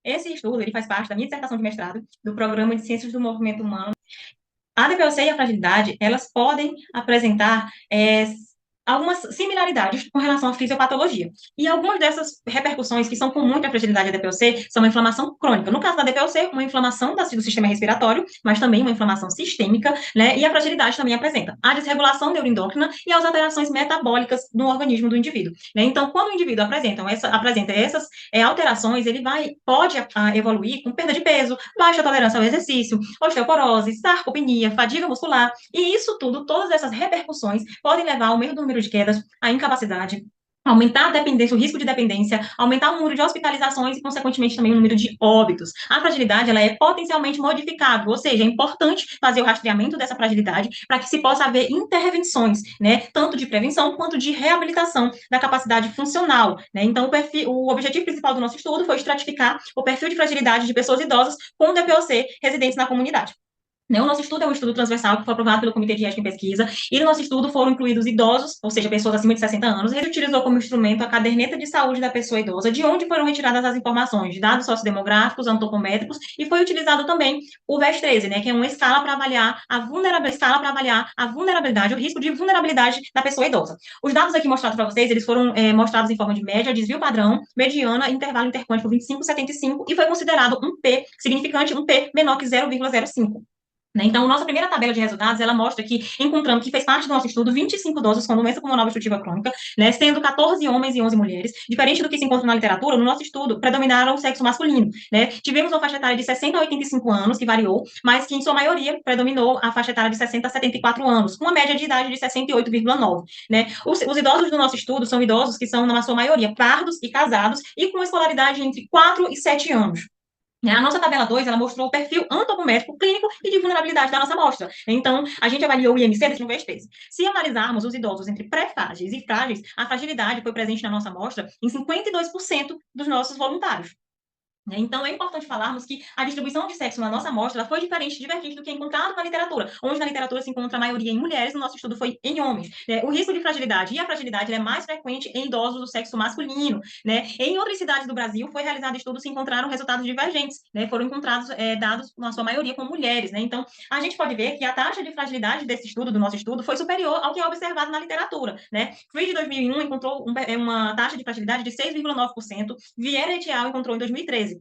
esse estudo ele faz parte da minha dissertação de mestrado do Programa de Ciências do Movimento Humano. A DPOC e a fragilidade, elas podem apresentar algumas similaridades com relação à fisiopatologia. E algumas dessas repercussões que são comuns à fragilidade da DPOC são uma inflamação crônica. No caso da DPOC, uma inflamação do sistema respiratório, mas também uma inflamação sistêmica, né? E a fragilidade também apresenta a desregulação neuroendócrina e as alterações metabólicas no organismo do indivíduo, né? Então, quando o indivíduo apresenta essas alterações, ele pode evoluir com perda de peso, baixa tolerância ao exercício, osteoporose, sarcopenia, fadiga muscular, e isso tudo, todas essas repercussões podem levar ao aumento do número de quedas, à incapacidade, aumentar a dependência, o risco de dependência, aumentar o número de hospitalizações e, consequentemente, também o número de óbitos. A fragilidade, ela é potencialmente modificável, ou seja, é importante fazer o rastreamento dessa fragilidade para que se possa haver intervenções, né, tanto de prevenção quanto de reabilitação da capacidade funcional, né? Então, o objetivo principal do nosso estudo foi estratificar o perfil de fragilidade de pessoas idosas com DPOC residentes na comunidade. O nosso estudo é um estudo transversal que foi aprovado pelo Comitê de Ética em Pesquisa, e no nosso estudo foram incluídos idosos, ou seja, pessoas acima de 60 anos. Ele utilizou como instrumento a caderneta de saúde da pessoa idosa, de onde foram retiradas as informações de dados sociodemográficos, antropométricos, e foi utilizado também o VES-13, né, que é uma escala para avaliar a vulnerabilidade, o risco de vulnerabilidade da pessoa idosa. Os dados aqui mostrados para vocês, eles foram mostrados em forma de média, desvio padrão, mediana, intervalo interquântico 25,75, e foi considerado um P significante, um P menor que 0,05. Então, nossa primeira tabela de resultados, ela mostra que encontramos que fez parte do nosso estudo 25 idosos com doença pulmonar obstrutiva crônica, né, sendo 14 homens e 11 mulheres. Diferente do que se encontra na literatura, no nosso estudo, predominaram o sexo masculino, né? Tivemos uma faixa etária de 60 a 85 anos, que variou, mas que, em sua maioria, predominou a faixa etária de 60 a 74 anos, com uma média de idade de 68,9, né? Os idosos do nosso estudo são idosos que são, na sua maioria, pardos e casados, e com escolaridade entre 4 e 7 anos. A nossa tabela 2, ela mostrou o perfil antropométrico, clínico e de vulnerabilidade da nossa amostra. Então, a gente avaliou o IMC desse VES-13. Se analisarmos os idosos entre pré-frágeis e frágeis, a fragilidade foi presente na nossa amostra em 52% dos nossos voluntários. Então, é importante falarmos que a distribuição de sexo na nossa amostra foi divergente do que é encontrado na literatura, onde na literatura se encontra a maioria em mulheres, no nosso estudo foi em homens. O risco de fragilidade e a fragilidade é mais frequente em idosos do sexo masculino. Em outras cidades do Brasil, foi realizado estudos e se encontraram resultados divergentes. Foram encontrados dados, na sua maioria, com mulheres. Então, a gente pode ver que a taxa de fragilidade desse estudo, do nosso estudo, foi superior ao que é observado na literatura. Fried, de 2001, encontrou uma taxa de fragilidade de 6,9%, Vieira et al. Encontrou em 2013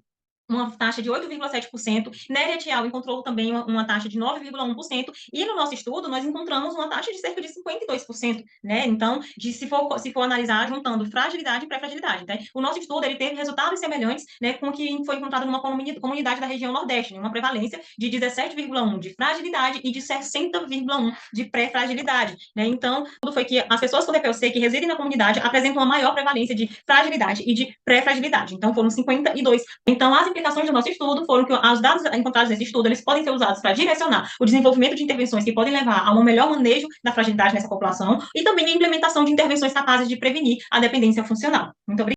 uma taxa de 8,7%, Nery et al. Encontrou também uma taxa de 9,1%, e no nosso estudo nós encontramos uma taxa de cerca de 52%, né? Então, se for analisar juntando fragilidade e pré-fragilidade, né? O nosso estudo ele teve resultados semelhantes, né, com o que foi encontrado numa comunidade da região Nordeste, né, uma prevalência de 17,1% de fragilidade e de 60,1% de pré-fragilidade, né? Então, tudo foi que as pessoas com DPOC que residem na comunidade apresentam uma maior prevalência de fragilidade e de pré-fragilidade. Então, foram 52%. Então, as implicações do nosso estudo foram que os dados encontrados nesse estudo, eles podem ser usados para direcionar o desenvolvimento de intervenções que podem levar a um melhor manejo da fragilidade nessa população, e também a implementação de intervenções capazes de prevenir a dependência funcional. Muito obrigada.